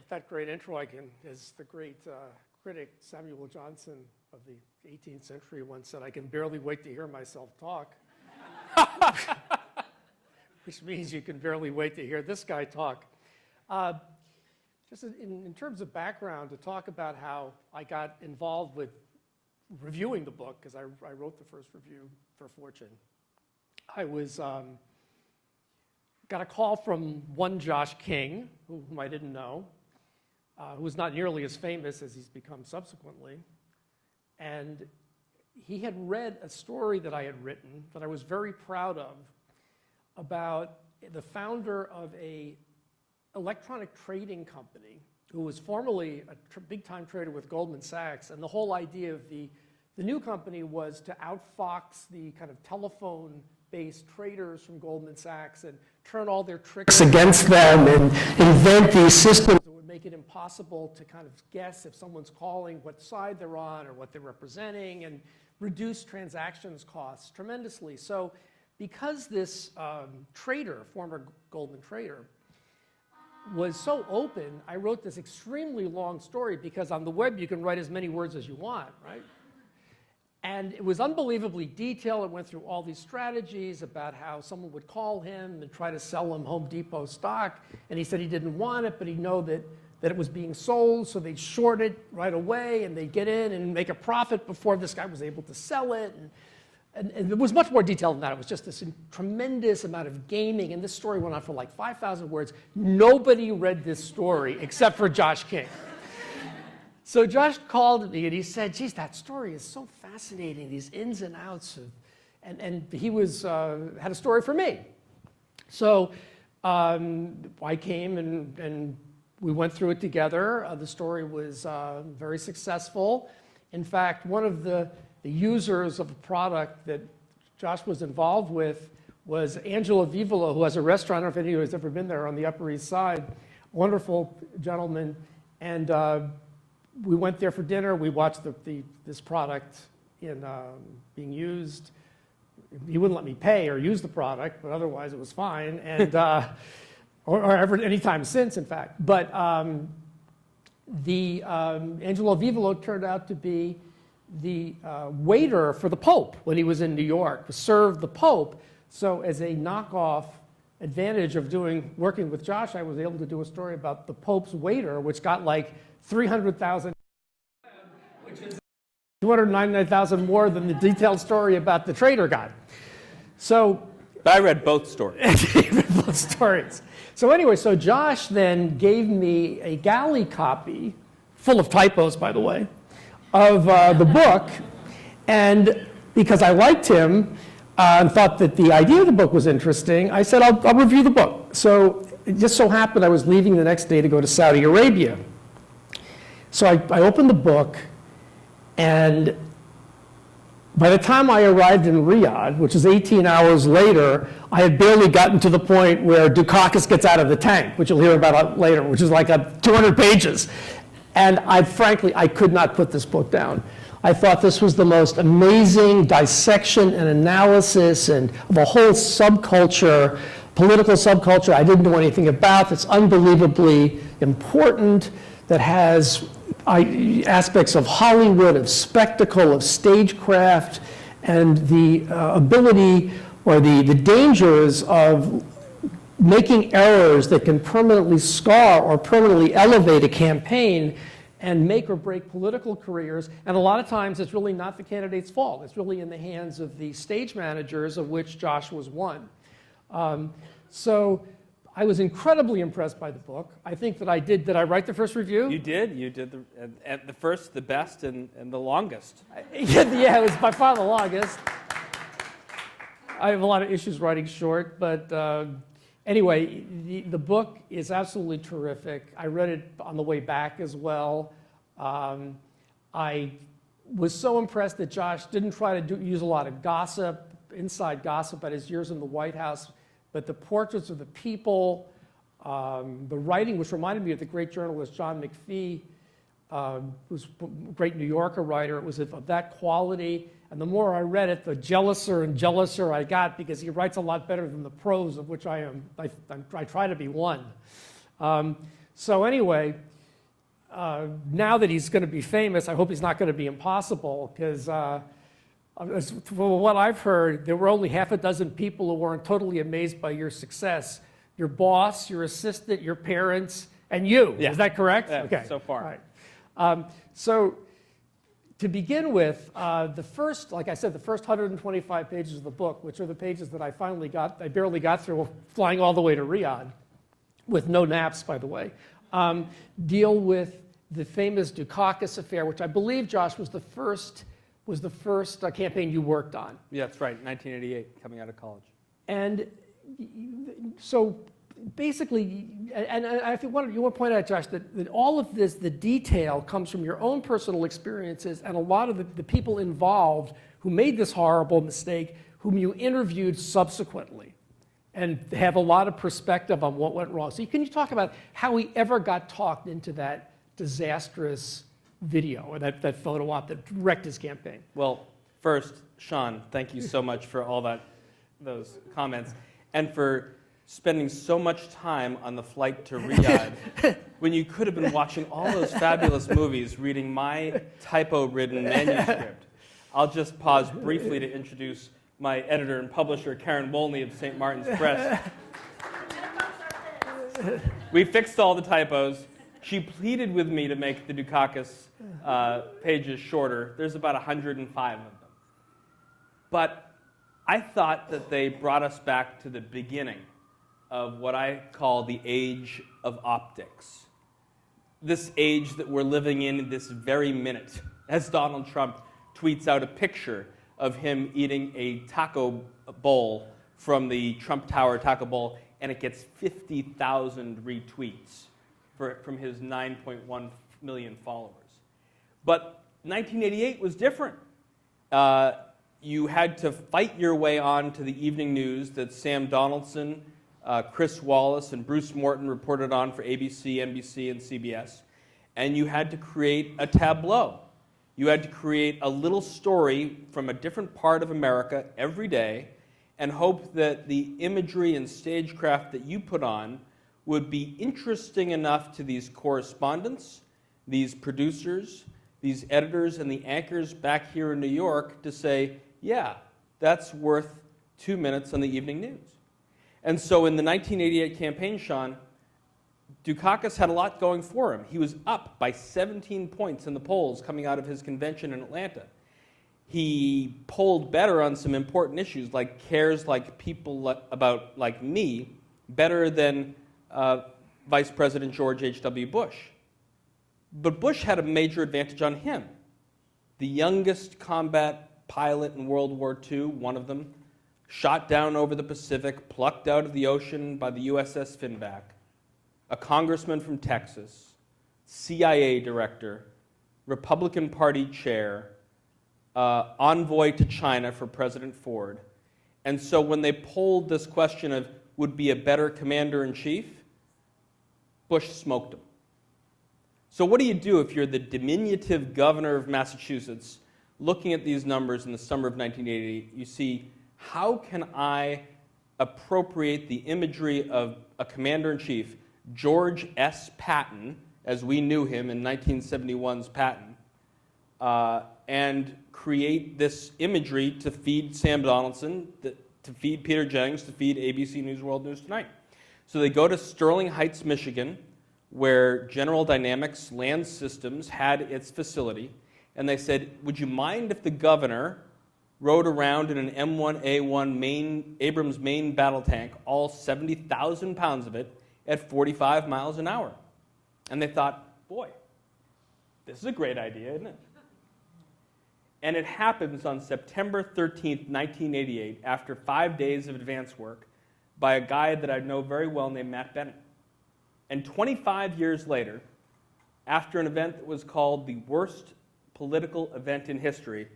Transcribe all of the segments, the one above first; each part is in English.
that great intro, as the great critic Samuel Johnson of the 18th century once said, I can barely wait to hear myself talk. Which means you can barely wait to hear this guy talk. Just in terms of background, to talk about how I got involved with reviewing the book, because I wrote the first review for Fortune. I got a call from one Josh King, whom I didn't know, who was not nearly as famous as he's become subsequently. And he had read a story that I had written that I was very proud of about the founder of a electronic trading company who was formerly a big-time trader with Goldman Sachs. And the whole idea of the new company was to outfox the kind of telephone-based traders from Goldman Sachs and turn all their tricks against them and invent these systems that would make it impossible to kind of guess if someone's calling, what side they're on or what they're representing, and reduce transactions costs tremendously. So because this trader, former Goldman trader, was so open, I wrote this extremely long story because on the web you can write as many words as you want, right? And it was unbelievably detailed. It went through all these strategies about how someone would call him and try to sell him Home Depot stock. And he said he didn't want it, but he'd know that it was being sold, so they'd short it right away, and they'd get in and make a profit before this guy was able to sell it. And it was much more detailed than that. It was just this tremendous amount of gaming, and this story went on for like 5,000 words. Nobody read this story except for Josh King. So Josh called me and he said, geez, that story is so fascinating, these ins and outs. And he had a story for me. So I came and we went through it together. The story was very successful. In fact, one of the users of a product that Josh was involved with was Angelo Vivolo, who has a restaurant. I don't know if anyone has ever been there on the Upper East Side. Wonderful gentleman. And we went there for dinner. We watched this product being used. He wouldn't let me pay or use the product, but otherwise it was fine. And or ever any time since, in fact. But Angelo Vivolo turned out to be the waiter for the Pope when he was in New York, served the Pope. So as a knockoff advantage of working with Josh, I was able to do a story about the Pope's waiter, which got like 300,000, which is 299,000 more than the detailed story about the trader got. So I read both stories. Both stories. So anyway, so Josh then gave me a galley copy, full of typos, by the way, of the book, and because I liked him and thought that the idea of the book was interesting, I said, I'll review the book. So it just so happened I was leaving the next day to go to Saudi Arabia. So I opened the book, and by the time I arrived in Riyadh, which is 18 hours later, I had barely gotten to the point where Dukakis gets out of the tank, which you'll hear about later, which is like 200 pages. And frankly, I could not put this book down. I thought this was the most amazing dissection and analysis of a whole subculture, political subculture I didn't know anything about, that's unbelievably important, that has aspects of Hollywood, of spectacle, of stagecraft, and the ability or the dangers of making errors that can permanently scar or permanently elevate a campaign and make or break political careers. And a lot of times it's really not the candidate's fault. It's really in the hands of the stage managers, of which Josh was one. So I was incredibly impressed by the book. I think that did I write the first review? You did. You did the first, the best, and the longest. Yeah, it was by far the longest. I have a lot of issues writing short, but anyway, the book is absolutely terrific. I read it on the way back as well. I was so impressed that Josh didn't try to use a lot of gossip, inside gossip about his years in the White House, but the portraits of the people, the writing, which reminded me of the great journalist John McPhee, who's a great New Yorker writer. It was of that quality. And the more I read it, the jealouser and jealouser I got, because he writes a lot better than the prose, of which I try to be one. So anyway, now that he's going to be famous, I hope he's not going to be impossible, because from what I've heard, there were only half a dozen people who weren't totally amazed by your success. Your boss, your assistant, your parents, and you. Yeah. Is that correct? Yeah, okay. so far. All right. So to begin with, like I said, the first 125 pages of the book, which are the pages that I barely got through flying all the way to Riyadh, with no naps, by the way, deal with the famous Dukakis affair, which I believe, Josh, was the first campaign you worked on. Yeah, that's right, 1988, coming out of college. And so basically, and if you want to point out, Josh, that all of this, the detail comes from your own personal experiences and a lot of the people involved who made this horrible mistake, whom you interviewed subsequently, and have a lot of perspective on what went wrong. So can you talk about how he ever got talked into that disastrous video, or that photo op that wrecked his campaign? Well, first, Shawn, thank you so much for all those comments, and for spending so much time on the flight to Riyadh when you could have been watching all those fabulous movies, reading my typo-ridden manuscript. I'll just pause briefly to introduce my editor and publisher, Karen Wolney of St. Martin's Press. We fixed all the typos. She pleaded with me to make the Dukakis pages shorter. There's about 105 of them. But I thought that they brought us back to the beginning of what I call the age of optics. This age that we're living in this very minute, as Donald Trump tweets out a picture of him eating a taco bowl from the Trump Tower taco bowl, and it gets 50,000 retweets from his 9.1 million followers. But 1988 was different. You had to fight your way on to the evening news that Sam Donaldson, Chris Wallace, and Bruce Morton reported on for ABC, NBC, and CBS. And you had to create a tableau. You had to create a little story from a different part of America every day and hope that the imagery and stagecraft that you put on would be interesting enough to these correspondents, these producers, these editors, and the anchors back here in New York to say, yeah, that's worth 2 minutes on the evening news. And so in the 1988 campaign, Shawn, Dukakis had a lot going for him. He was up by 17 points in the polls coming out of his convention in Atlanta. He polled better on some important issues, like cares like people like me, better than Vice President George H.W. Bush. But Bush had a major advantage on him. The youngest combat pilot in World War II, one of them, shot down over the Pacific, plucked out of the ocean by the USS Finback, a congressman from Texas, CIA director, Republican Party chair, envoy to China for President Ford. And so when they polled this question of would be a better commander-in-chief, Bush smoked him. So what do you do if you're the diminutive governor of Massachusetts looking at these numbers in the summer of 1988? You see, how can I appropriate the imagery of a commander-in-chief, George S. Patton, as we knew him in 1971's Patton, and create this imagery to feed Sam Donaldson, to feed Peter Jennings, to feed ABC News World News Tonight. So they go to Sterling Heights, Michigan, where General Dynamics Land Systems had its facility, and they said, would you mind if the governor rode around in an M1A1 Abrams main battle tank, all 70,000 pounds of it, at 45 miles an hour? And they thought, boy, this is a great idea, isn't it? And it happens on September 13th, 1988, after 5 days of advance work, by a guy that I know very well named Matt Bennett. And 25 years later, after an event that was called the worst political event in history,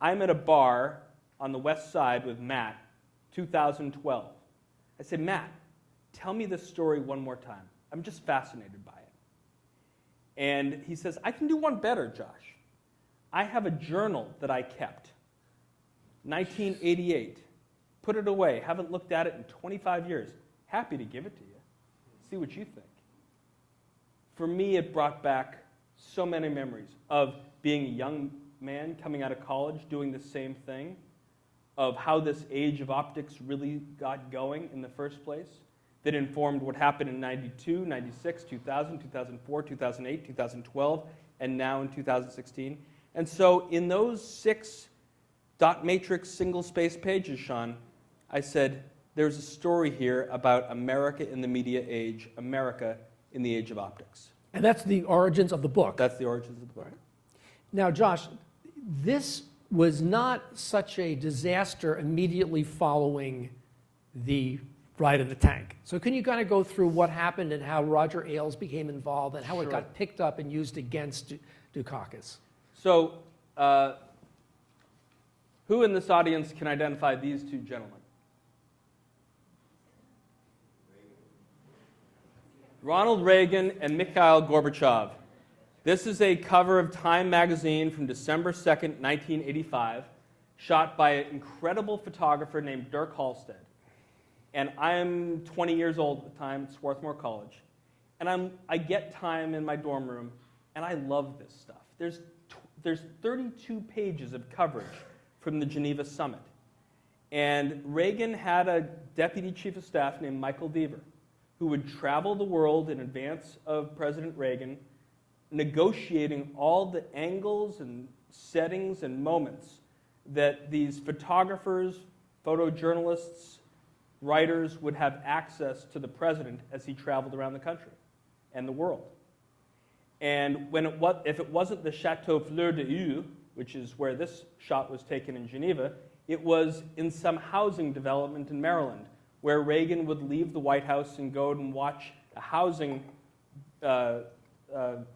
I'm at a bar on the West Side with Matt, 2012. I said, Matt, tell me this story one more time. I'm just fascinated by it. And he says, I can do one better, Josh. I have a journal that I kept, 1988. Put it away. Haven't looked at it in 25 years. Happy to give it to you. See what you think. For me, it brought back so many memories of being a young man coming out of college doing the same thing, of how this age of optics really got going in the first place, that informed what happened in 92, 96, 2000, 2004, 2008, 2012, and now in 2016. And so in those 6 dot matrix single space pages, Shawn, I said, there's a story here about America in the media age, America in the age of optics. And that's the origins of the book. That's the origins of the book. Now, Josh, this was not such a disaster immediately following the ride in the tank. So can you kind of go through what happened and how Roger Ailes became involved and how it got picked up and used against Dukakis? So who in this audience can identify these 2 gentlemen? Ronald Reagan and Mikhail Gorbachev. This is a cover of Time magazine from December 2nd, 1985, shot by an incredible photographer named Dirk Halstead. And I'm 20 years old at the time at Swarthmore College. And I get Time in my dorm room, and I love this stuff. There's 32 pages of coverage from the Geneva summit. And Reagan had a deputy chief of staff named Michael Deaver, who would travel the world in advance of President Reagan, negotiating all the angles and settings and moments that these photographers, photojournalists, writers would have access to the president as he traveled around the country and the world. And if it wasn't the Chateau Fleur de Lys, which is where this shot was taken in Geneva, it was in some housing development in Maryland, where Reagan would leave the White House and go and watch a housing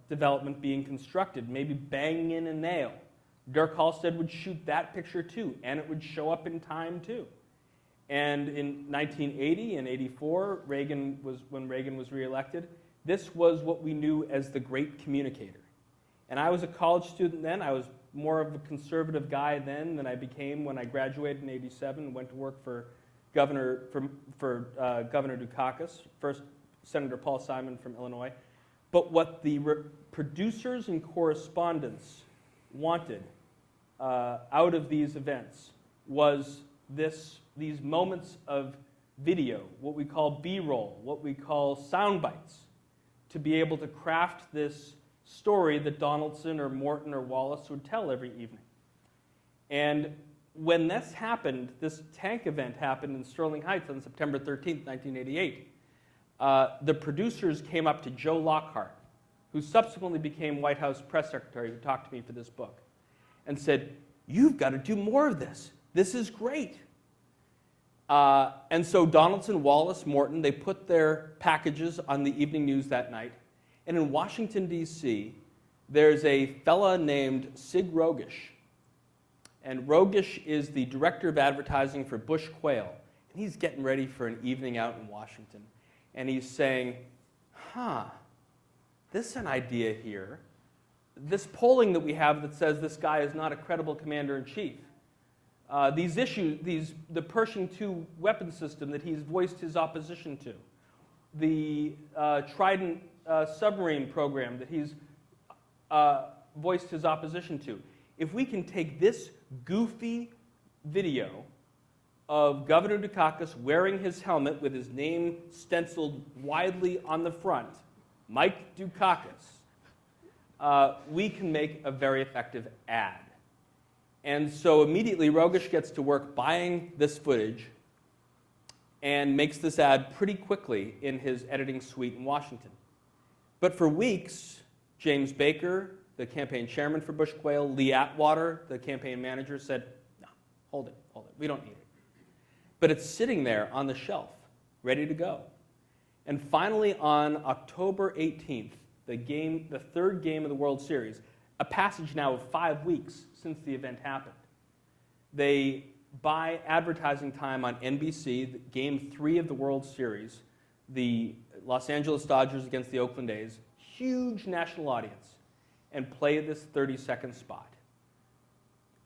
development being constructed, maybe banging in a nail. Dirk Halstead would shoot that picture too, and it would show up in Time too. And in 1980 and 84, when Reagan was reelected, this was what we knew as the great communicator. And I was a college student then. I was more of a conservative guy then than I became when I graduated in 87 and went to work for Governor Dukakis, first Senator Paul Simon from Illinois. But what the producers and correspondents wanted out of these events was these moments of video, what we call B-roll, what we call sound bites, to be able to craft this story that Donaldson or Morton or Wallace would tell every evening. And when this happened, this tank event happened in Sterling Heights on September 13th, 1988, the producers came up to Joe Lockhart, who subsequently became White House press secretary, who talked to me for this book, and said, "You've got to do more of this. This is great." And so Donaldson, Wallace, Morton, they put their packages on the evening news that night. And in Washington, D.C., there's a fella named Sig Rogish. And Rogish is the director of advertising for Bush Quail. And he's getting ready for an evening out in Washington. And he's saying, this is an idea here. This polling that we have that says this guy is not a credible commander-in-chief. These issues, the Pershing II weapon system that he's voiced his opposition to, the Trident submarine program that he's voiced his opposition to. If we can take this goofy video of Governor Dukakis wearing his helmet with his name stenciled widely on the front, Mike Dukakis, we can make a very effective ad. And so immediately Rogish gets to work buying this footage and makes this ad pretty quickly in his editing suite in Washington. But for weeks, James Baker, the campaign chairman for Bush Quail, Lee Atwater, the campaign manager, said, "No, hold it, we don't need it." But it's sitting there on the shelf, ready to go. And finally on October 18th, the third game of the World Series, a passage now of 5 weeks since the event happened, they buy advertising time on NBC, Game 3 of the World Series, the Los Angeles Dodgers against the Oakland A's, huge national audience, and play this 30-second spot.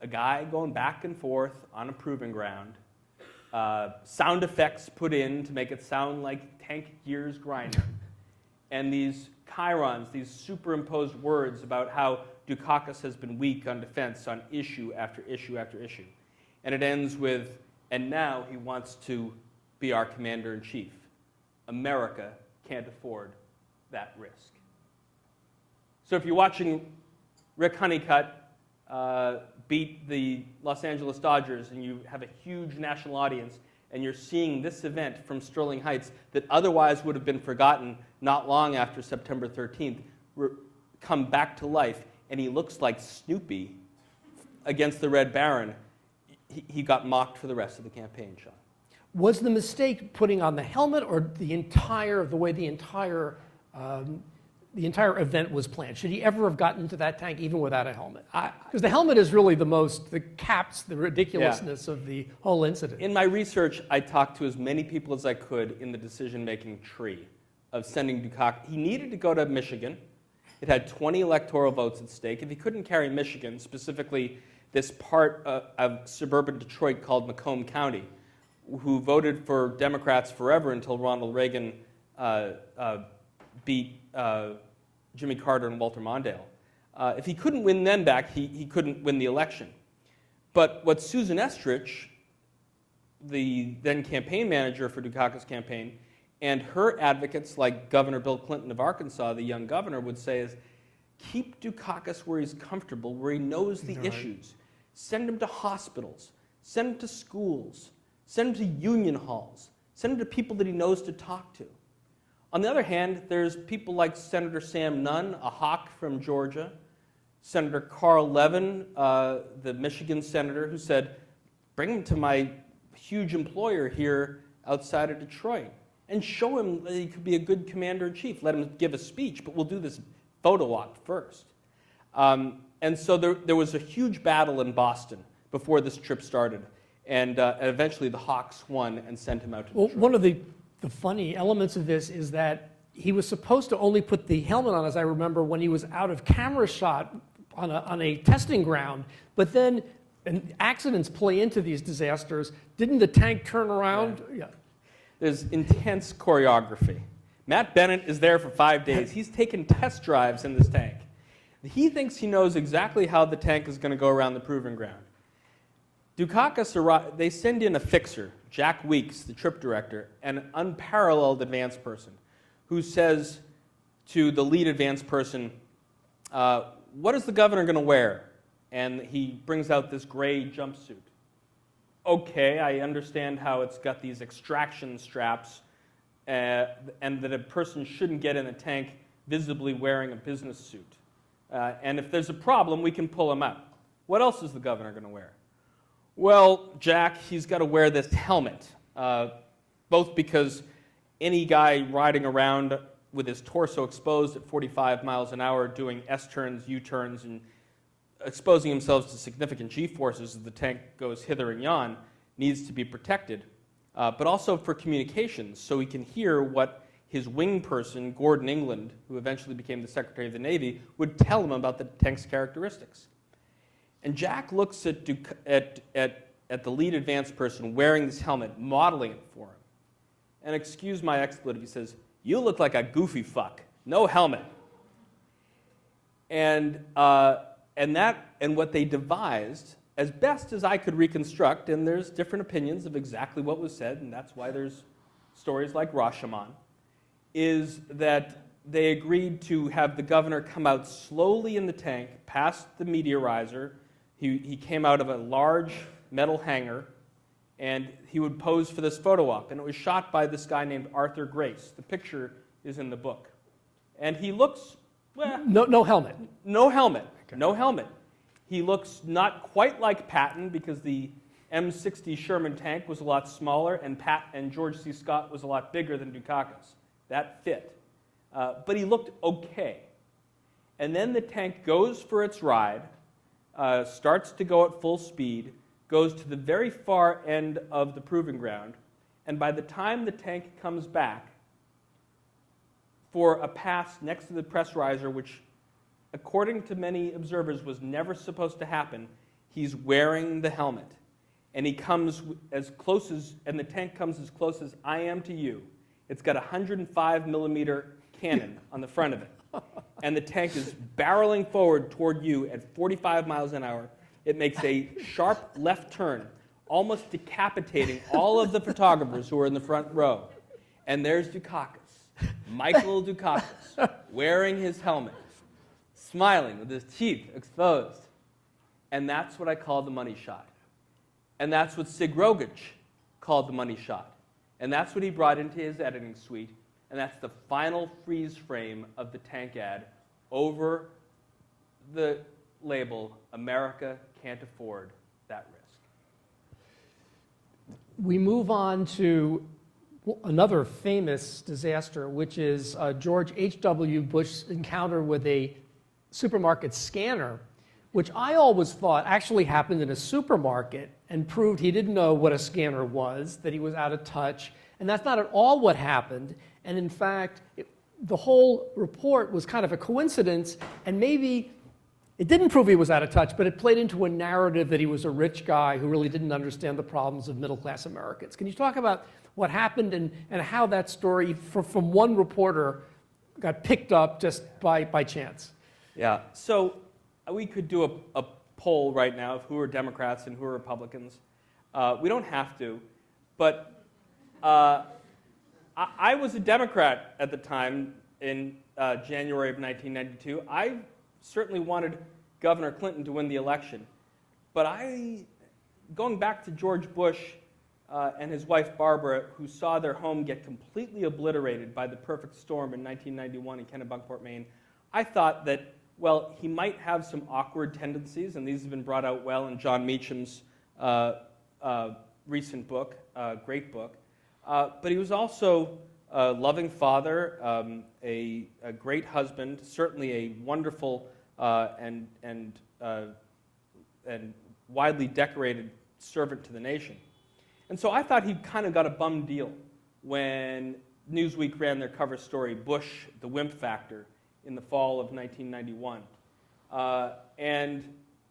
A guy going back and forth on a proving ground, sound effects put in to make it sound like tank gears grinding, and these chirons, these superimposed words about how Dukakis has been weak on defense on issue after issue after issue. And it ends with, and now he wants to be our commander-in-chief. America can't afford that risk. So if you're watching Rick Honeycutt beat the Los Angeles Dodgers and you have a huge national audience and you're seeing this event from Sterling Heights that otherwise would have been forgotten not long after September 13th come back to life, and he looks like Snoopy against the Red Baron, he got mocked for the rest of the campaign, Shawn. Was the mistake putting on the helmet or the way the entire event was planned? Should he ever have gotten into that tank even without a helmet? Because the helmet is really that caps the ridiculousness of the whole incident. In my research, I talked to as many people as I could in the decision-making tree of sending Dukakis. He needed to go to Michigan. It had 20 electoral votes at stake. If he couldn't carry Michigan, specifically this part of suburban Detroit called Macomb County, who voted for Democrats forever until Ronald Reagan beat Jimmy Carter and Walter Mondale. If he couldn't win them back, he couldn't win the election. But what Susan Estrich, the then campaign manager for Dukakis' campaign, and her advocates like Governor Bill Clinton of Arkansas, the young governor, would say is, keep Dukakis where he's comfortable, where he knows the issues. Send him to hospitals. Send him to schools. Send him to union halls. Send him to people that he knows to talk to. On the other hand, there's people like Senator Sam Nunn, a hawk from Georgia, Senator Carl Levin, the Michigan senator, who said, bring him to my huge employer here outside of Detroit and show him that he could be a good commander-in-chief. Let him give a speech, but we'll do this photo op first. And so there was a huge battle in Boston before this trip started, and eventually the Hawks won and sent him out to Detroit. One of the funny elements of this is that he was supposed to only put the helmet on, as I remember, when he was out of camera shot on a testing ground, but then and accidents play into these disasters. Didn't the tank turn around? Yeah. There's intense choreography. Matt Bennett is there for 5 days. He's taken test drives in this tank. He thinks he knows exactly how the tank is going to go around the proving ground. Dukakis, they send in a fixer, Jack Weeks, the trip director, an unparalleled advance person, who says to the lead advance person, what is the governor going to wear? And he brings out this gray jumpsuit. Okay, I understand how it's got these extraction straps and that a person shouldn't get in a tank visibly wearing a business suit. And if there's a problem, we can pull him out. What else is the governor going to wear? Well, Jack, he's got to wear this helmet, both because any guy riding around with his torso exposed at 45 miles an hour doing S-turns, U-turns, and exposing himself to significant G-forces as the tank goes hither and yon needs to be protected, but also for communications, so he can hear what his wing person, Gordon England, who eventually became the Secretary of the Navy, would tell him about the tank's characteristics. And Jack looks at the lead advance person wearing this helmet, modeling it for him. And excuse my expletive, he says, "You look like a goofy fuck. No helmet." And what they devised, as best as I could reconstruct, and there's different opinions of exactly what was said, and that's why there's stories like Wachenheim, is that they agreed to have the governor come out slowly in the tank, past the meteorizer. He came out of a large metal hangar, and he would pose for this photo op. And it was shot by this guy named Arthur Grace. The picture is in the book. And he looks, well... No helmet. No helmet. Okay. No helmet. He looks not quite like Patton, because the M60 Sherman tank was a lot smaller, and George C. Scott was a lot bigger than Dukakis. That fit. But he looked okay. And then the tank goes for its ride, starts to go at full speed, goes to the very far end of the proving ground, and by the time the tank comes back for a pass next to the pressurizer, which according to many observers was never supposed to happen, he's wearing the helmet. And he comes as close as, and the tank comes as close as I am to you. It's got a 105 millimeter cannon on the front of it. And the tank is barreling forward toward you at 45 miles an hour. It makes a sharp left turn, almost decapitating all of the photographers who are in the front row. And there's Dukakis, Michael Dukakis, wearing his helmet, smiling with his teeth exposed. And that's what I call the money shot. And that's what Sig Rogich called the money shot. And that's what he brought into his editing suite. And that's the final freeze frame of the tank ad over the label, America can't afford that risk. We move on to another famous disaster, which is George H.W. Bush's encounter with a supermarket scanner, which I always thought actually happened in a supermarket and proved he didn't know what a scanner was, that he was out of touch. And that's not at all what happened. And in fact, the whole report was kind of a coincidence, and maybe it didn't prove he was out of touch, but it played into a narrative that he was a rich guy who really didn't understand the problems of middle-class Americans. Can you talk about what happened and how that story from one reporter got picked up just by chance? Yeah, so we could do a poll right now of who are Democrats and who are Republicans. We don't have to, but I was a Democrat at the time in January of 1992. I certainly wanted Governor Clinton to win the election. But going back to George Bush and his wife Barbara, who saw their home get completely obliterated by the perfect storm in 1991 in Kennebunkport, Maine, I thought that, well, he might have some awkward tendencies, and these have been brought out well in John Meacham's recent book, great book. But he was also a loving father, a great husband, certainly a wonderful and widely decorated servant to the nation. And so I thought he kind of got a bum deal when Newsweek ran their cover story, Bush, the Wimp Factor, in the fall of 1991. And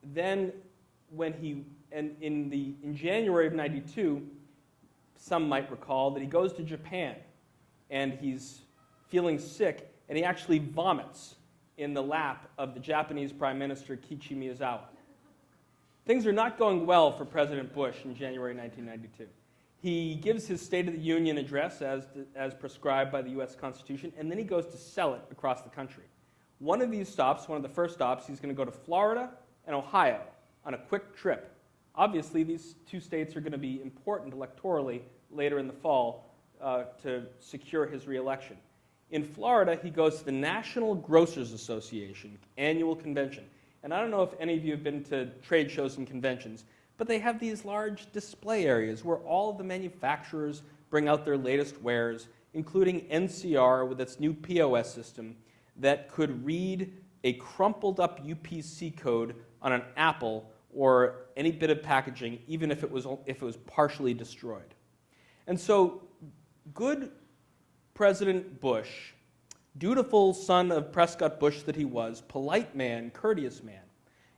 then in January of 92, some might recall that he goes to Japan and he's feeling sick, and he actually vomits in the lap of the Japanese Prime Minister Kiichi Miyazawa. Things are not going well for President Bush in January 1992. He gives his State of the Union address as prescribed by the U.S. Constitution, and then he goes to sell it across the country. One of these stops, one of the first stops, he's going to go to Florida and Ohio on a quick trip. Obviously, these two states are going to be important electorally later in the fall to secure his reelection. In Florida, he goes to the National Grocers Association annual convention. And I don't know if any of you have been to trade shows and conventions, but they have these large display areas where all of the manufacturers bring out their latest wares, including NCR with its new POS system that could read a crumpled up UPC code on an apple or any bit of packaging, even if it was partially destroyed. And so good President Bush, dutiful son of Prescott Bush that he was, polite man, courteous man,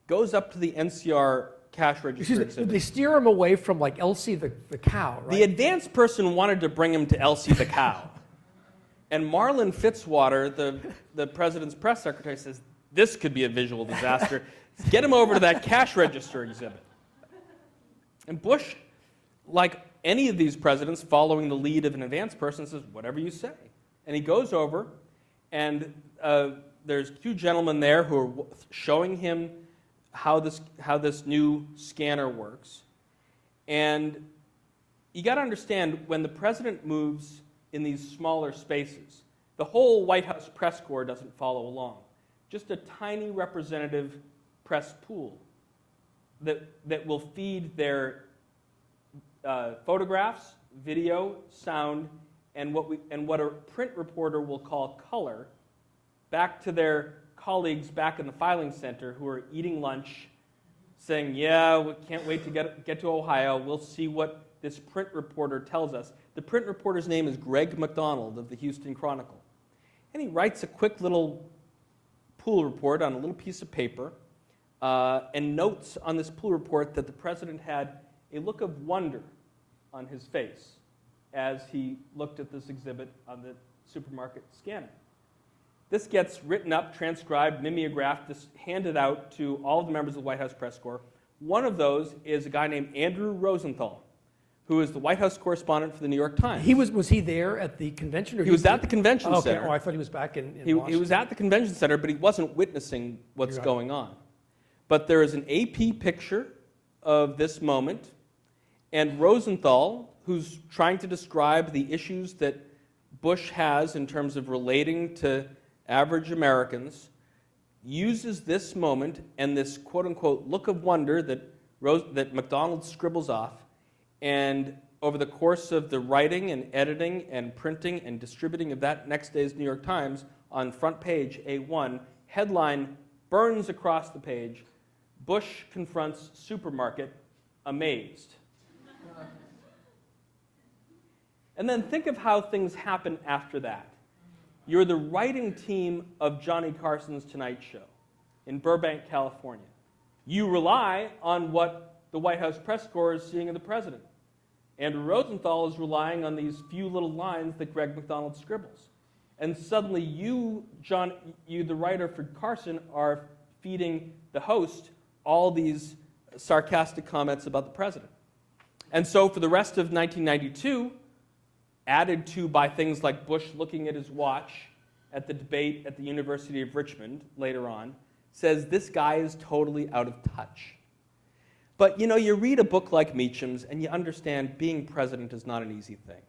goes up to the NCR cash register exhibit. They steer him away from like Elsie the cow, right? The advanced person wanted to bring him to Elsie the cow. And Marlon Fitzwater, the president's press secretary, says, this could be a visual disaster. Get him over to that cash register exhibit. And Bush, like any of these presidents following the lead of an advanced person, says, whatever you say. And he goes over, and there's two gentlemen there who are showing him how this new scanner works. And you got to understand, when the president moves in these smaller spaces, the whole White House press corps doesn't follow along. Just a tiny representative press pool that will feed their photographs, video, sound, and what a print reporter will call color back to their colleagues back in the filing center who are eating lunch, saying, yeah, we can't wait to get to Ohio. We'll see what this print reporter tells us. The print reporter's name is Greg McDonald of the Houston Chronicle. And he writes a quick little pool report on a little piece of paper and notes on this pool report that the president had a look of wonder on his face as he looked at this exhibit on the supermarket scanner. This gets written up, transcribed, mimeographed, handed out to all of the members of the White House press corps. One of those is a guy named Andrew Rosenthal, who is the White House correspondent for the New York Times. Was he there at the convention? Or He was at the convention okay. center. Oh, I thought he was back in He Washington. was at the convention center, but he wasn't witnessing what's You're right. going on. But there is an AP picture of this moment, and Rosenthal, who's trying to describe the issues that Bush has in terms of relating to average Americans, uses this moment and this quote-unquote look of wonder that McDonald scribbles off, and over the course of the writing and editing and printing and distributing of that next day's New York Times, on front page A1, headline burns across the page, Bush confronts supermarket, amazed. And then think of how things happen after that. You're the writing team of Johnny Carson's Tonight Show in Burbank, California. You rely on what the White House press corps is seeing of the president. Andrew Rosenthal is relying on these few little lines that Greg McDonald scribbles. And suddenly you, the writer for Carson, are feeding the host all these sarcastic comments about the president. And so for the rest of 1992, added to by things like Bush looking at his watch at the debate at the University of Richmond later on, says this guy is totally out of touch. But you read a book like Meacham's and you understand being president is not an easy thing.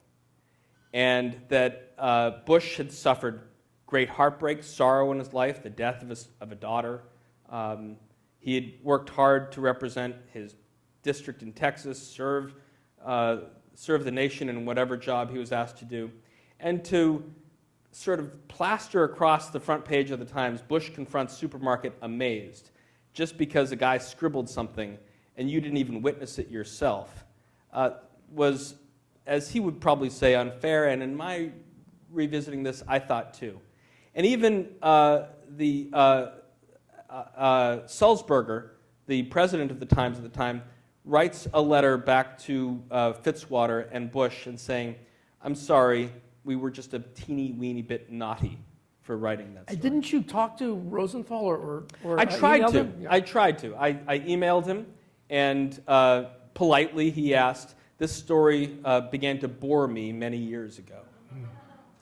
And that Bush had suffered great heartbreak, sorrow in his life, the death of a daughter. He had worked hard to represent his district in Texas, serve the nation in whatever job he was asked to do. And to sort of plaster across the front page of the Times, Bush confronts supermarket amazed, just because a guy scribbled something and you didn't even witness it yourself, was, as he would probably say, unfair, and in my revisiting this, I thought too. And even Sulzberger, the president of the Times at the time, writes a letter back to Fitzwater and Bush and saying, I'm sorry, we were just a teeny weeny bit naughty for writing that story. Didn't you talk to Rosenthal or I tried emailed to. him? Yeah. I tried to. I emailed him, and politely he asked, this story began to bore me many years ago.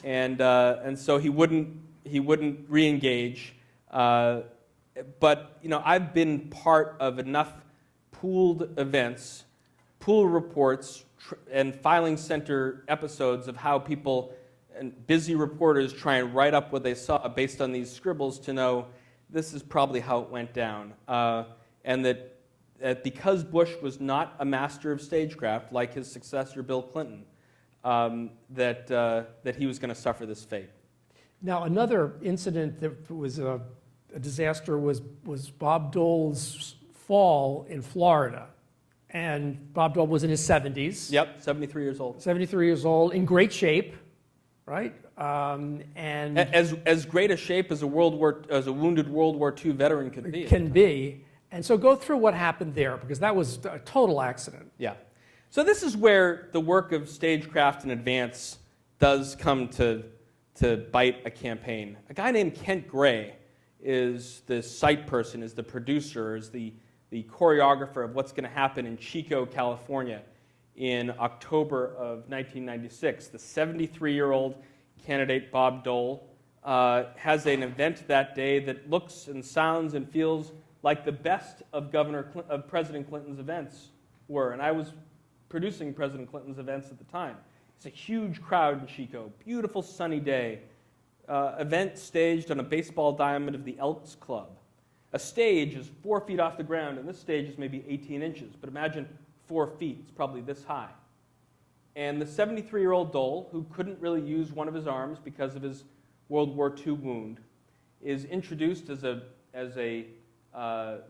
And so he wouldn't re-engage. But I've been part of enough pooled events, pool reports, and filing center episodes of how people and busy reporters try and write up what they saw based on these scribbles to know this is probably how it went down. And that because Bush was not a master of stagecraft like his successor Bill Clinton, that he was going to suffer this fate. Now, another incident that was a disaster was Bob Dole's fall in Florida. And Bob Dole was in his 70s. Yep, 73 years old. 73 years old, in great shape, right? And as great a shape as a wounded World War II veteran could be. Can be. And so go through what happened there, because that was a total accident. Yeah. So this is where the work of stagecraft in advance does come to bite a campaign. A guy named Kent Gray is the site person, is the producer, is the choreographer of what's going to happen in Chico, California in October of 1996. The 73-year-old candidate Bob Dole has an event that day that looks and sounds and feels like the best of President Clinton's events were. And I was producing President Clinton's events at the time. It's a huge crowd in Chico, beautiful sunny day, event staged on a baseball diamond of the Elks Club. A stage is 4 feet off the ground, and this stage is maybe 18 inches, but imagine 4 feet, it's probably this high. And the 73-year-old Dole, who couldn't really use one of his arms because of his World War II wound, is introduced as a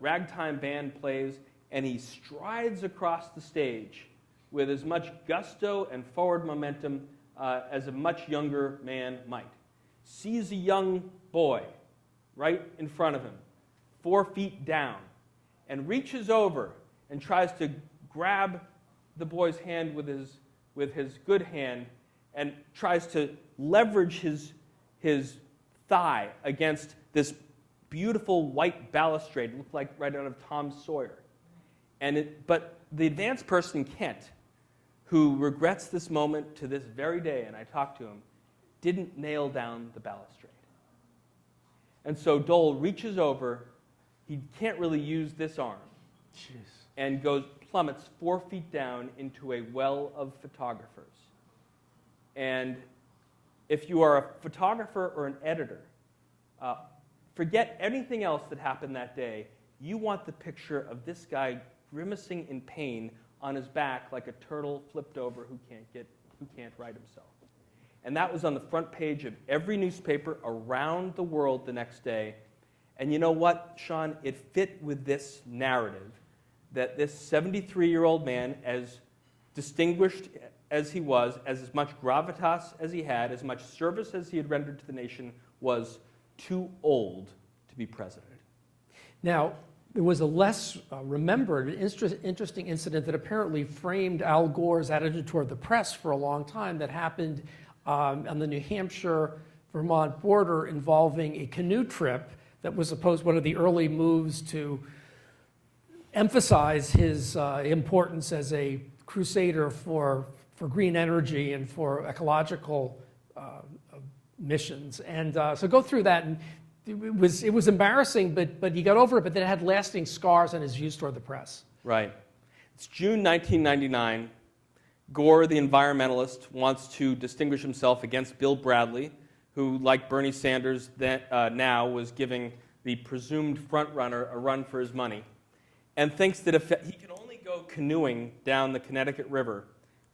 ragtime band plays, and he strides across the stage with as much gusto and forward momentum as a much younger man might. Sees a young boy right in front of him, 4 feet down, and reaches over and tries to grab the boy's hand with his good hand and tries to leverage his thigh against this beautiful white balustrade. It looked like right out of Tom Sawyer. But the advanced person, Kent, who regrets this moment to this very day, and I talked to him, didn't nail down the balustrade. And so Dole reaches over, he can't really use this arm, and plummets 4 feet down into a well of photographers. And if you are a photographer or an editor, forget anything else that happened that day. You want the picture of this guy grimacing in pain on his back like a turtle flipped over who can't right himself. And that was on the front page of every newspaper around the world the next day. And you know what, Shawn? It fit with this narrative that this 73-year-old man, as distinguished as he was, as much gravitas as he had, as much service as he had rendered to the nation, was too old to be president. Now, there was a less remembered, interesting incident that apparently framed Al Gore's attitude toward the press for a long time that happened on the New Hampshire-Vermont border involving a canoe trip that was supposed one of the early moves to emphasize his importance as a crusader for green energy and for ecological missions. And so go through that, and it was embarrassing, but he got over it, but then it had lasting scars on his views toward the press. Right. It's June 1999. Gore, the environmentalist, wants to distinguish himself against Bill Bradley, who, like Bernie Sanders now, was giving the presumed frontrunner a run for his money, and thinks that if he can only go canoeing down the Connecticut River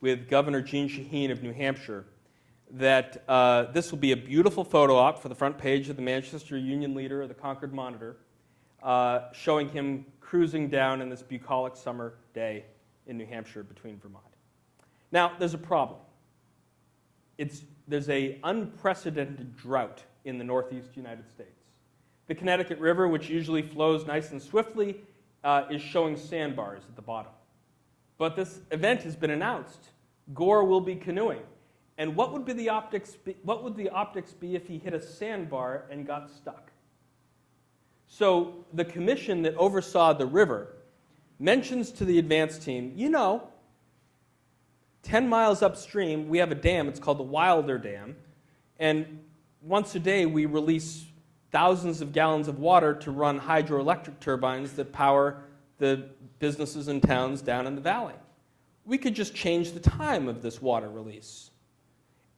with Governor Jeanne Shaheen of New Hampshire, that this will be a beautiful photo op for the front page of the Manchester Union Leader or the Concord Monitor, showing him cruising down in this bucolic summer day in New Hampshire between Vermont. Now, there's a problem. There's an unprecedented drought in the northeast United States. The Connecticut River, which usually flows nice and swiftly, is showing sandbars at the bottom. But this event has been announced. Gore will be canoeing. And what would the optics be if he hit a sandbar and got stuck? So the commission that oversaw the river mentions to the advance team, 10 miles upstream, we have a dam. It's called the Wilder Dam. And once a day, we release thousands of gallons of water to run hydroelectric turbines that power the businesses and towns down in the valley. We could just change the time of this water release.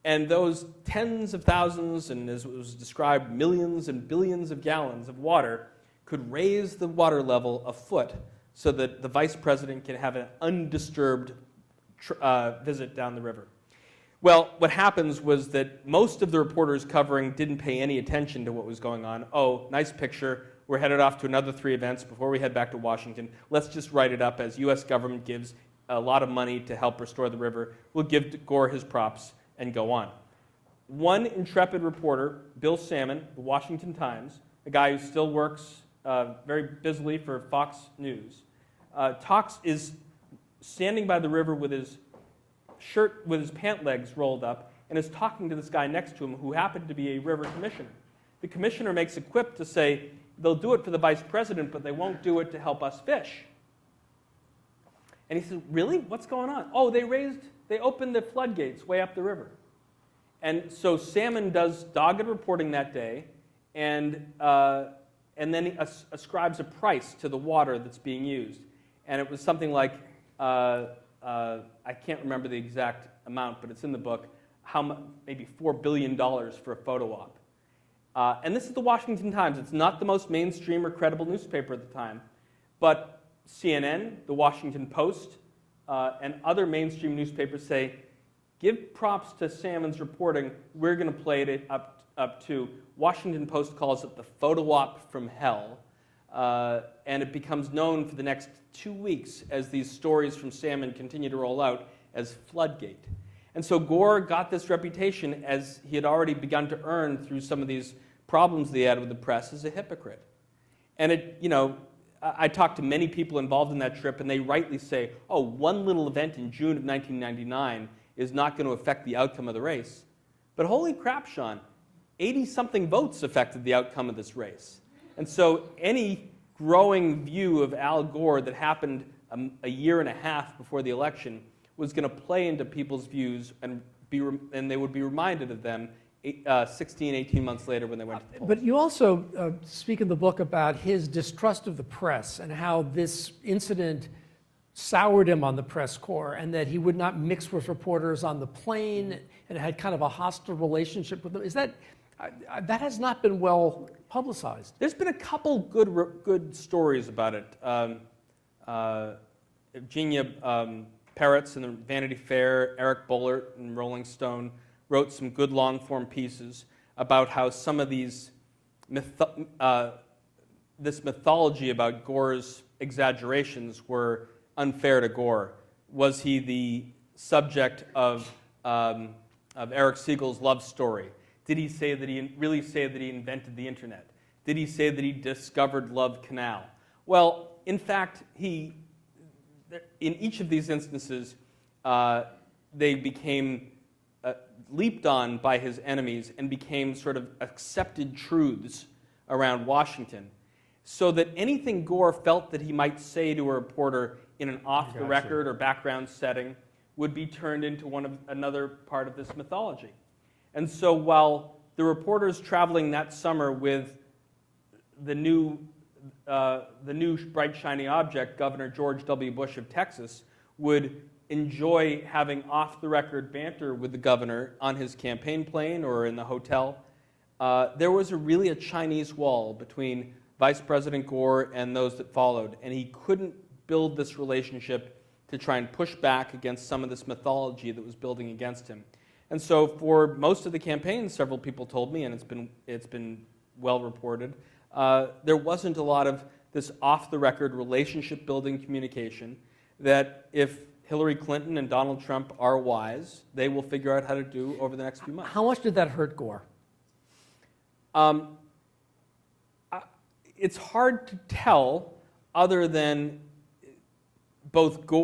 And those tens of thousands, and as it was described, millions and billions of gallons of water could raise the water level a foot so that the vice president can have an undisturbed visit down the river. Well, what happens was that most of the reporters covering didn't pay any attention to what was going on. Oh, nice picture. We're headed off to another 3 events before we head back to Washington. Let's just write it up as U.S. government gives a lot of money to help restore the river. We'll give Gore his props and go on. One intrepid reporter, Bill Salmon, the Washington Times, a guy who still works very busily for Fox News, is standing by the river with his shirt, with his pant legs rolled up, and is talking to this guy next to him who happened to be a river commissioner. The commissioner makes a quip to say, they'll do it for the vice president, but they won't do it to help us fish. And he said, really? What's going on? Oh, they opened the floodgates way up the river. And so Salmon does dogged reporting that day, and then he ascribes a price to the water that's being used. And it was something like, I can't remember the exact amount, but it's in the book, maybe $4 billion for a photo op. And this is the Washington Times. It's not the most mainstream or credible newspaper at the time, but CNN, the Washington Post, and other mainstream newspapers say, give props to Salmon's reporting. We're going to play it up too. Washington Post calls it the photo op from hell, and it becomes known for the next 2 weeks as these stories from Salmon continue to roll out as Floodgate. And so Gore got this reputation, as he had already begun to earn through some of these problems that he had with the press, as a hypocrite. And I talked to many people involved in that trip, and they rightly say, oh, one little event in June of 1999 is not going to affect the outcome of the race. But holy crap, Shawn, 80-something votes affected the outcome of this race. And so any growing view of Al Gore that happened a year and a half before the election was going to play into people's views, and they would be reminded of them 16, 18 months later when they went to the polls. But you also speak in the book about his distrust of the press and how this incident soured him on the press corps, and that he would not mix with reporters on the plane and had kind of a hostile relationship with them. Is that has not been well publicized? There's been a couple good stories about it. Eugenia Peretz in the Vanity Fair, Eric Bullard in Rolling Stone wrote some good long-form pieces about how some of these this mythology about Gore's exaggerations were unfair to Gore. Was he the subject of Eric Siegel's love story? Did he really say that he invented the internet? Did he say that he discovered Love Canal? Well, in fact, in each of these instances, they became leaped on by his enemies and became sort of accepted truths around Washington, so that anything Gore felt that he might say to a reporter in an off-the-record or background setting would be turned into another part of this mythology. And so while the reporters traveling that summer with the new bright shiny object, Governor George W. Bush of Texas, would enjoy having off-the-record banter with the governor on his campaign plane or in the hotel, there was really a Chinese wall between Vice President Gore and those that followed, and he couldn't build this relationship to try and push back against some of this mythology that was building against him. And so for most of the campaign, several people told me, and it's been well reported, there wasn't a lot of this off-the-record relationship-building communication that if Hillary Clinton and Donald Trump are wise, they will figure out how to do over the next few months. How much did that hurt Gore? It's hard to tell, other than both Gore